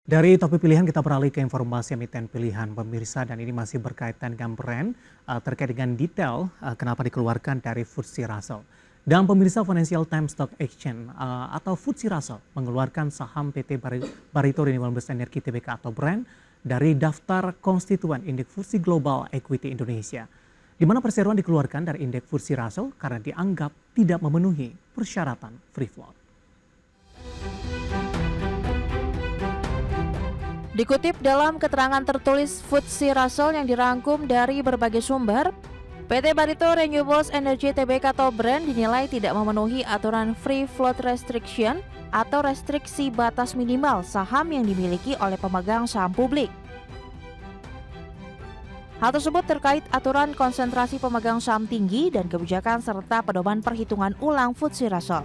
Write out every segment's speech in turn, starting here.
Dari topik pilihan kita beralih ke informasi emiten pilihan pemirsa dan ini masih berkaitan dengan brand terkait dengan detail kenapa dikeluarkan dari FTSE Russell. Dan pemirsa Financial Times Stock Exchange atau FTSE Russell mengeluarkan saham PT Barito Renewables Energy Tbk atau brand dari daftar konstituen indeks FTSE Global Equity Indonesia. Di mana perseroan dikeluarkan dari indeks FTSE Russell karena dianggap tidak memenuhi persyaratan free float. Dikutip dalam keterangan tertulis FTSE Russell yang dirangkum dari berbagai sumber, PT Barito Renewables Energy Tbk atau brand dinilai tidak memenuhi aturan free float restriction atau restriksi batas minimal saham yang dimiliki oleh pemegang saham publik. Hal tersebut terkait aturan konsentrasi pemegang saham tinggi dan kebijakan serta pedoman perhitungan ulang FTSE Russell.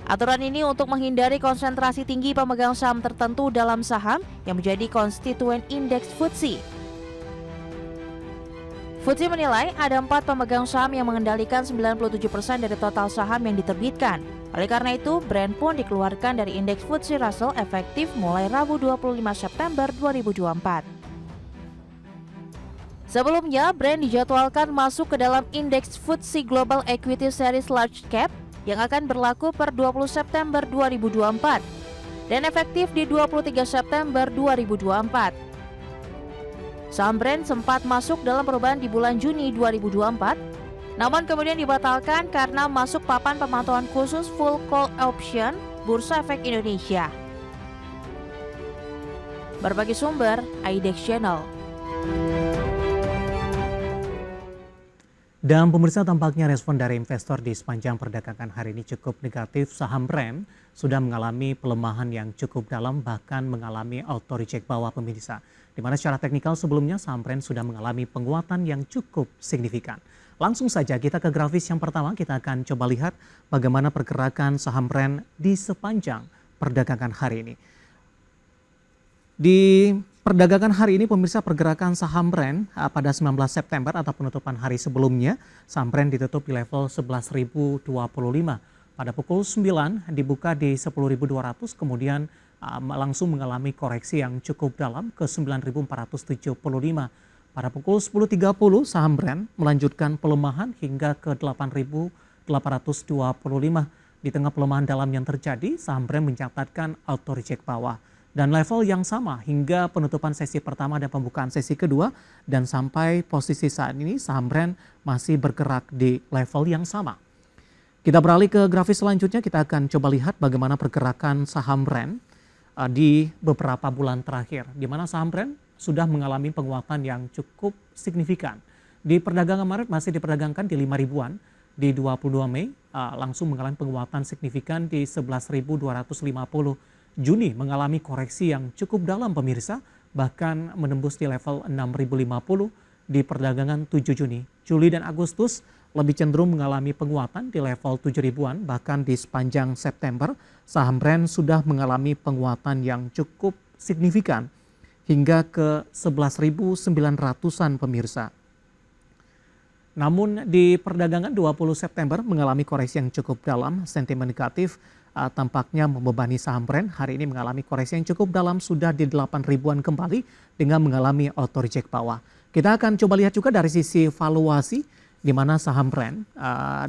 Aturan ini untuk menghindari konsentrasi tinggi pemegang saham tertentu dalam saham yang menjadi konstituen indeks FTSE. FTSE menilai ada 4 pemegang saham yang mengendalikan 97% dari total saham yang diterbitkan. Oleh karena itu, brand pun dikeluarkan dari indeks FTSE Russell efektif mulai Rabu 25 September 2024. Sebelumnya, brand dijadwalkan masuk ke dalam indeks FTSE Global Equity Series Large Cap yang akan berlaku per 20 September 2024 dan efektif di 23 September 2024. Saham brand sempat masuk dalam perubahan di bulan Juni 2024, namun kemudian dibatalkan karena masuk papan pemantauan khusus full call option Bursa Efek Indonesia. Berbagai sumber, IDEX Channel. Dan pemirsa, tampaknya respon dari investor di sepanjang perdagangan hari ini cukup negatif. Saham brand sudah mengalami pelemahan yang cukup dalam, bahkan mengalami auto reject bawah pemirsa. Di mana secara teknikal sebelumnya saham brand sudah mengalami penguatan yang cukup signifikan. Langsung saja kita ke grafis yang pertama, kita akan coba lihat bagaimana pergerakan saham brand di sepanjang perdagangan hari ini. Di perdagangan hari ini pemirsa, pergerakan saham brand pada 19 September atau penutupan hari sebelumnya, saham brand ditutup di level 11.025. Pada pukul 9 dibuka di 10.200, kemudian langsung mengalami koreksi yang cukup dalam ke 9.475. Pada pukul 10.30 saham brand melanjutkan pelemahan hingga ke 8.825. Di tengah pelemahan dalam yang terjadi, saham brand mencatatkan auto reject bawah. Dan level yang sama hingga penutupan sesi pertama dan pembukaan sesi kedua, dan sampai posisi saat ini saham brand masih bergerak di level yang sama. Kita beralih ke grafis selanjutnya, kita akan coba lihat bagaimana pergerakan saham brand di beberapa bulan terakhir, di mana saham brand sudah mengalami penguatan yang cukup signifikan. Di perdagangan Maret masih diperdagangkan di 5 ribuan, di 22 Mei langsung mengalami penguatan signifikan di 11.250. Juni mengalami koreksi yang cukup dalam pemirsa, bahkan menembus di level 6.050 di perdagangan 7 Juni. Juli dan Agustus lebih cenderung mengalami penguatan di level 7 ribuan, bahkan di sepanjang September saham brand sudah mengalami penguatan yang cukup signifikan hingga ke 11.900-an pemirsa. Namun di perdagangan 20 September mengalami koreksi yang cukup dalam, sentimen negatif tampaknya membebani saham brand. Hari ini mengalami koreksi yang cukup dalam, sudah di 8 ribuan kembali dengan mengalami auto reject bawah. Kita akan coba lihat juga dari sisi valuasi, di mana saham brand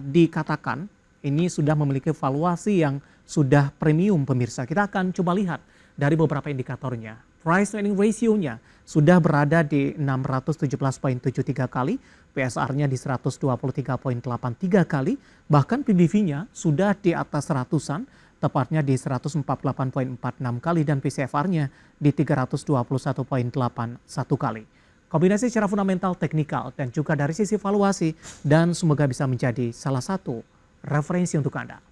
dikatakan ini sudah memiliki valuasi yang sudah premium pemirsa. Kita akan coba lihat dari beberapa indikatornya. Price earning ratio-nya sudah berada di 617,73 kali, PSR-nya di 123,83 kali, bahkan PBV-nya sudah di atas ratusan, tepatnya di 148,46 kali, dan PCFR-nya di 321,81 kali. Kombinasi secara fundamental, teknikal, dan juga dari sisi valuasi, dan semoga bisa menjadi salah satu referensi untuk Anda.